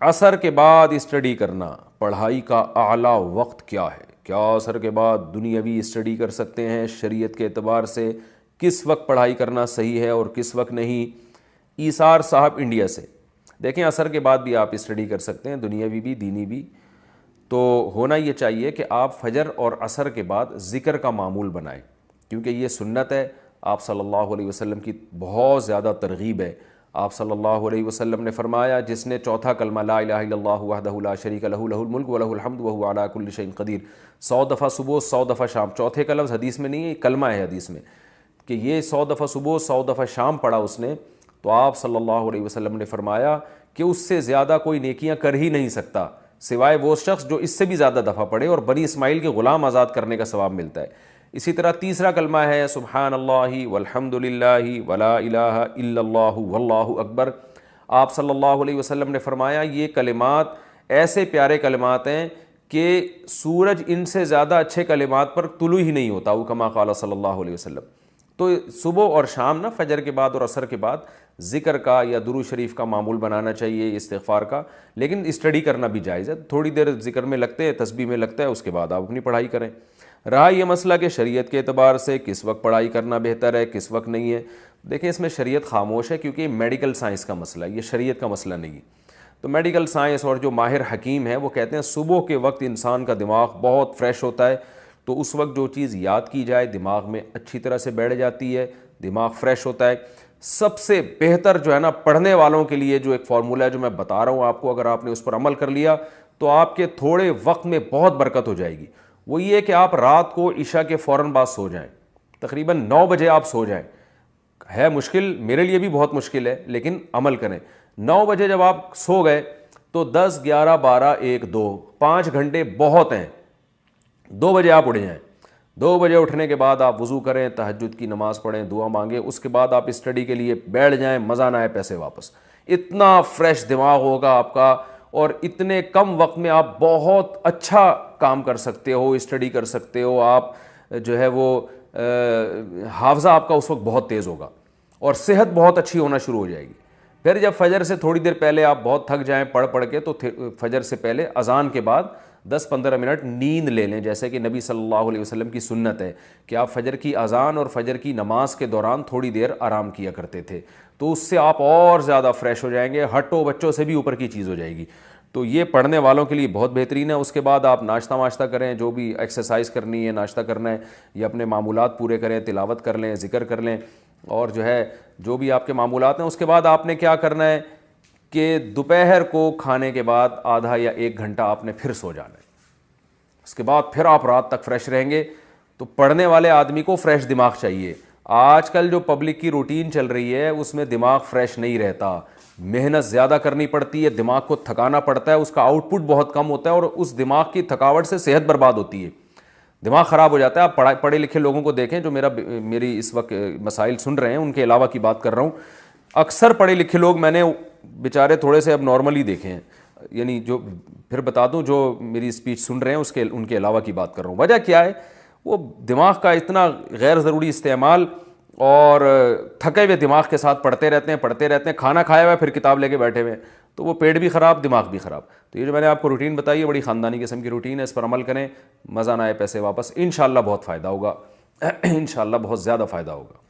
عصر کے بعد اسٹڈی کرنا پڑھائی کا اعلیٰ وقت کیا ہے؟ کیا عصر کے بعد دنیاوی اسٹڈی کر سکتے ہیں؟ شریعت کے اعتبار سے کس وقت پڑھائی کرنا صحیح ہے اور کس وقت نہیں؟ ایثار صاحب انڈیا سے، دیکھیں عصر کے بعد بھی آپ اسٹڈی کر سکتے ہیں، دنیاوی بھی دینی بھی۔ تو ہونا یہ چاہیے کہ آپ فجر اور عصر کے بعد ذکر کا معمول بنائیں، کیونکہ یہ سنت ہے، آپ صلی اللہ علیہ وسلم کی بہت زیادہ ترغیب ہے۔ آپ صلی اللہ علیہ وسلم نے فرمایا جس نے چوتھا کلمہ لا الہ الا اللہ وحدہ لا شریک لہ لہ الملک ولہ الحمد وہو علی کل شیء قدیر 100 دفعہ صبح 100 دفعہ شام، چوتھے کا لفظ حدیث میں نہیں ہے، کلمہ ہے حدیث میں، کہ یہ 100 دفعہ صبح 100 دفعہ شام پڑھا اس نے، تو آپ صلی اللہ علیہ وسلم نے فرمایا کہ اس سے زیادہ کوئی نیکیاں کر ہی نہیں سکتا سوائے وہ شخص جو اس سے بھی زیادہ دفعہ پڑھے، اور بنی اسماعیل کے غلام آزاد کرنے کا ثواب ملتا ہے۔ اسی طرح تیسرا کلمہ ہے سبحان اللہ والحمد للہ ولا الہ الا اللہ واللہ اکبر۔ آپ صلی اللہ علیہ وسلم نے فرمایا یہ کلمات ایسے پیارے کلمات ہیں کہ سورج ان سے زیادہ اچھے کلمات پر طلوع ہی نہیں ہوتا، وہ کما قال صلی اللہ علیہ وسلم۔ تو صبح اور شام نا، فجر کے بعد اور عصر کے بعد ذکر کا یا درود شریف کا معمول بنانا چاہیے، استغفار کا، لیکن اسٹڈی کرنا بھی جائز ہے، تھوڑی دیر ذکر میں لگتے ہیں، تسبیح میں لگتا ہے، اس کے بعد آپ اپنی پڑھائی کریں۔ رہا یہ مسئلہ کہ شریعت کے اعتبار سے کس وقت پڑھائی کرنا بہتر ہے کس وقت نہیں ہے، دیکھیں اس میں شریعت خاموش ہے، کیونکہ یہ میڈیکل سائنس کا مسئلہ ہے، یہ شریعت کا مسئلہ نہیں ہے۔ تو میڈیکل سائنس اور جو ماہر حکیم ہیں وہ کہتے ہیں صبح کے وقت انسان کا دماغ بہت فریش ہوتا ہے، تو اس وقت جو چیز یاد کی جائے دماغ میں اچھی طرح سے بیٹھ جاتی ہے، دماغ فریش ہوتا ہے۔ سب سے بہتر جو ہے نا پڑھنے والوں کے لیے جو ایک فارمولہ ہے جو میں بتا رہا ہوں آپ کو، اگر آپ نے اس پر عمل کر لیا تو آپ کے تھوڑے وقت میں بہت برکت ہو جائے گی۔ وہ یہ کہ آپ رات کو عشاء کے فوراً بعد سو جائیں، تقریباً 9 بجے آپ سو جائیں۔ ہے مشکل، میرے لیے بھی بہت مشکل ہے، لیکن عمل کریں۔ 9 بجے جب آپ سو گئے تو 10 11 12 1 2 5 گھنٹے بہت ہیں۔ 2 بجے آپ اٹھ جائیں، 2 بجے اٹھنے کے بعد آپ وضو کریں، تہجد کی نماز پڑھیں، دعا مانگیں، اس کے بعد آپ اسٹڈی کے لیے بیٹھ جائیں، مزہ نہ آئے پیسے واپس۔ اتنا فریش دماغ ہوگا آپ کا، اور اتنے کم وقت میں آپ بہت اچھا کام کر سکتے ہو، اسٹڈی کر سکتے ہو، آپ جو ہے وہ حافظہ آپ کا اس وقت بہت تیز ہوگا، اور صحت بہت اچھی ہونا شروع ہو جائے گی۔ پھر جب فجر سے تھوڑی دیر پہلے آپ بہت تھک جائیں پڑھ کے، تو فجر سے پہلے اذان کے بعد 10-15 منٹ نیند لے لیں، جیسے کہ نبی صلی اللہ علیہ وسلم کی سنت ہے کہ آپ فجر کی اذان اور فجر کی نماز کے دوران تھوڑی دیر آرام کیا کرتے تھے، تو اس سے آپ اور زیادہ فریش ہو جائیں گے، ہٹو بچوں سے بھی اوپر کی چیز ہو جائے گی۔ تو یہ پڑھنے والوں کے لیے بہت بہترین ہے۔ اس کے بعد آپ ناشتہ کریں، جو بھی ایکسرسائز کرنی ہے، ناشتہ کرنا ہے، یا اپنے معمولات پورے کریں، تلاوت کر لیں، ذکر کر لیں، اور جو ہے جو بھی آپ کے معمولات ہیں۔ اس کے بعد آپ نے کیا کرنا ہے کہ دوپہر کو کھانے کے بعد آدھا یا 1 گھنٹہ آپ نے پھر سو جانا ہے، اس کے بعد پھر آپ رات تک فریش رہیں گے۔ تو پڑھنے والے آدمی کو فریش دماغ چاہیے۔ آج کل جو پبلک کی روٹین چل رہی ہے اس میں دماغ فریش نہیں رہتا، محنت زیادہ کرنی پڑتی ہے، دماغ کو تھکانا پڑتا ہے، اس کا آؤٹ پٹ بہت کم ہوتا ہے، اور اس دماغ کی تھکاوٹ سے صحت برباد ہوتی ہے، دماغ خراب ہو جاتا ہے۔ آپ پڑھے لکھے لوگوں کو دیکھیں جو میری اس وقت مسائل سن رہے ہیں، ان کے علاوہ کی بات کر رہا ہوں، اکثر پڑھے لکھے لوگ میں نے بیچارے تھوڑے سے اب نارملی دیکھے ہیں، یعنی جو پھر بتا دوں جو میری اسپیچ سن رہے ہیں ان کے علاوہ کی بات کر رہا ہوں۔ وجہ کیا ہے؟ وہ دماغ کا اتنا غیر ضروری استعمال، اور تھکے ہوئے دماغ کے ساتھ پڑھتے رہتے ہیں، کھانا کھایا ہوا ہے پھر کتاب لے کے بیٹھے ہوئے ہیں، تو وہ پیٹ بھی خراب، دماغ بھی خراب۔ تو یہ جو میں نے آپ کو روٹین بتائی ہے بڑی خاندانی قسم کی روٹین ہے، اس پر عمل کریں، مزہ نہ آئے پیسے واپس، انشاءاللہ بہت فائدہ ہوگا، انشاءاللہ بہت زیادہ فائدہ ہوگا۔